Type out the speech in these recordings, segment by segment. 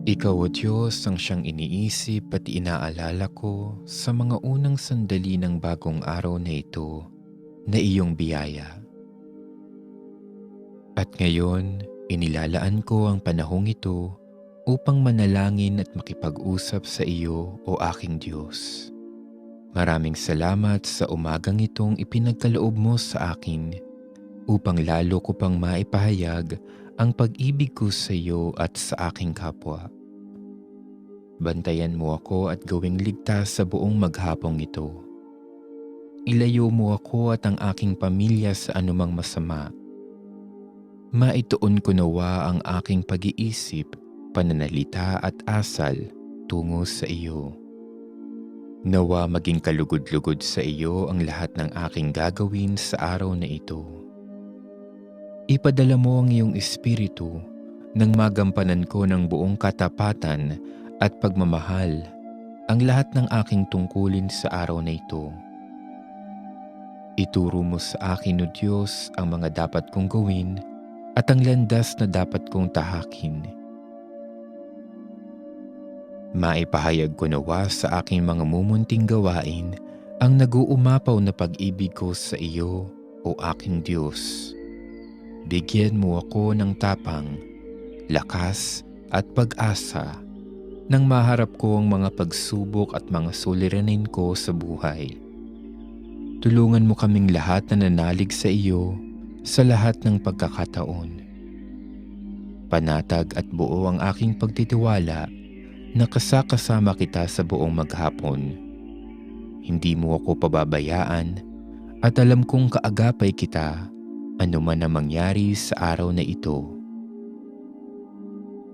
Ikaw, O Diyos, ang siyang iniisip at inaalala ko sa mga unang sandali ng bagong araw na ito na iyong biyaya. At ngayon, inilalaan ko ang panahong ito upang manalangin at makipag-usap sa iyo, O aking Diyos. Maraming salamat sa umagang itong ipinagkaloob mo sa akin upang lalo ko pang maipahayag ang pag-ibig ko sa iyo at sa aking kapwa. Bantayan mo ako at gawing ligtas sa buong maghapong ito. Ilayo mo ako at ang aking pamilya sa anumang masama. Maituon ko nawa ang aking pag-iisip, pananalita at asal tungo sa iyo. Nawa maging kalugod-lugod sa iyo ang lahat ng aking gagawin sa araw na ito. Ipadala mo ang iyong espiritu nang magampanan ko ng buong katapatan at pagmamahal ang lahat ng aking tungkulin sa araw na ito. Ituro mo sa akin, O Diyos, ang mga dapat kong gawin at ang landas na dapat kong tahakin. Maipahayag ko nawa sa aking mga mumunting gawain ang nag-uumapaw na pag-ibig ko sa iyo, O aking Diyos. Bigyan mo ako ng tapang, lakas at pag-asa nang maharap ko ang mga pagsubok at mga suliranin ko sa buhay. Tulungan mo kaming lahat na nanalig sa iyo sa lahat ng pagkakataon. Panatag at buo ang aking pagtitiwala na kasama kita sa buong maghapon. Hindi mo ako pababayaan at alam kong kaagapay kita anuman ang mangyari sa araw na ito.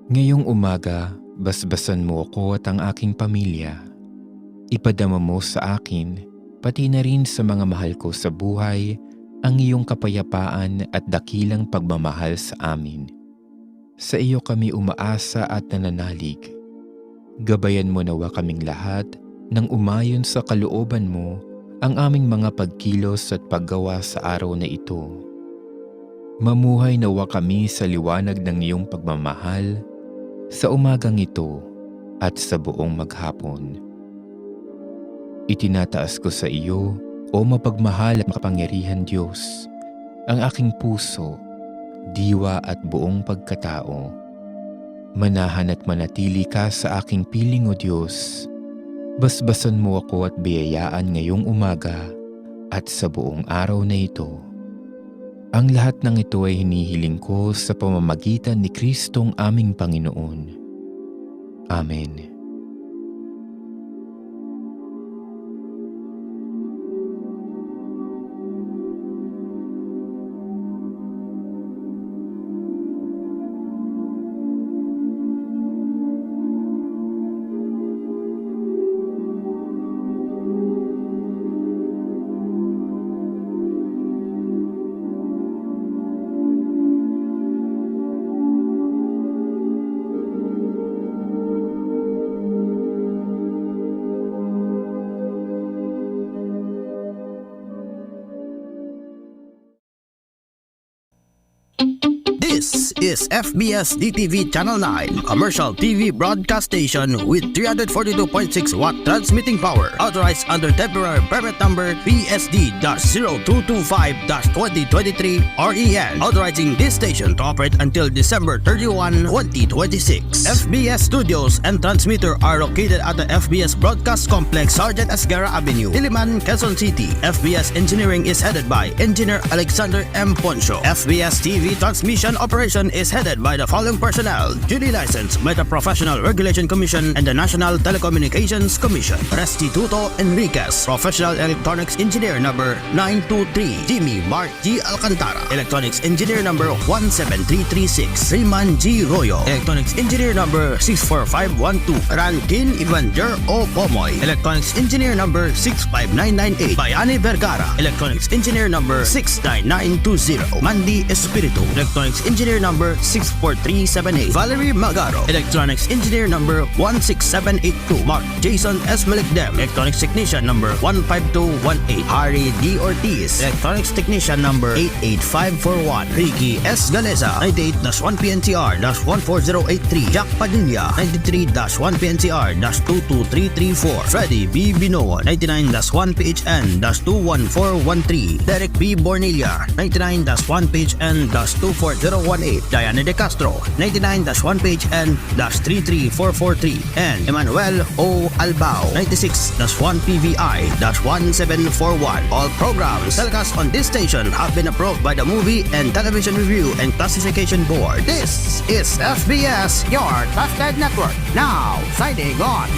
Ngayong umaga, basbasan mo ako at ang aking pamilya. Ipadama mo sa akin, pati na rin sa mga mahal ko sa buhay, ang iyong kapayapaan at dakilang pagmamahal sa amin. Sa iyo kami umaasa at nananalig. Gabayan mo nawa kaming lahat nang umayon sa kalooban mo ang aming mga pagkilos at paggawa sa araw na ito. Mamuhay nawa kami sa liwanag ng iyong pagmamahal sa umagang ito at sa buong maghapon. Itinataas ko sa iyo, O mapagmahal at makapangyarihan Diyos, ang aking puso, diwa at buong pagkatao. Manahan at manatili ka sa aking piling, O Diyos. Basbasan mo ako at biyayaan ngayong umaga at sa buong araw na ito. Ang lahat ng ito ay hinihiling ko sa pamamagitan ni Kristong aming Panginoon. Amen. This is FBS DTV Channel 9, commercial TV broadcast station with 342.6 watt transmitting power, authorized under temporary permit number PSD-0225-2023 REN, authorizing this station to operate until December 31, 2026. FBS studios and transmitter are located at the FBS Broadcast Complex, Sergeant Esguerra Avenue, Diliman, Quezon City. FBS Engineering is headed by Engineer Alexander M. Poncho. FBS TV transmission operation is headed by the following personnel: duly licensed by the Professional Regulation Commission and the National Telecommunications Commission. Restituto Enriquez, Professional Electronics Engineer number 923. Jimmy Mark G. Alcantara, Electronics Engineer number 17336. Riman G. Royo, Electronics Engineer number 64512. Rankin Evander O. Pomoy, Electronics Engineer number 65998. Bayani Vergara, Electronics Engineer number 69920. Mandy Espiritu, Electronics Engineer number number 64378. Valerie Magaro, Electronics Engineer number 16782. Mark Jason S. Malikdem, Electronics Technician number 15218. Harry D. Ortiz, Electronics Technician number 88541. Ricky S. Galeza, 98-1PNCR-14083. Jack Padilla, 93-1PNCR-22334. Freddy B. Binoa, 99-1PHN-21413. Derek B. Bornilla, 99-1PHN-24018. Diana De Castro, 99-1PHN-33443. And Emmanuel O. Albao, 96-1PVI-1741. All programs telecast on this station have been approved by the Movie and Television Review and Classification Board. This is FBS, your trusted network. Now, signing on.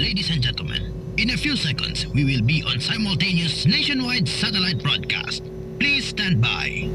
Ladies and gentlemen, in a few seconds, we will be on simultaneous nationwide satellite broadcast. Please stand by.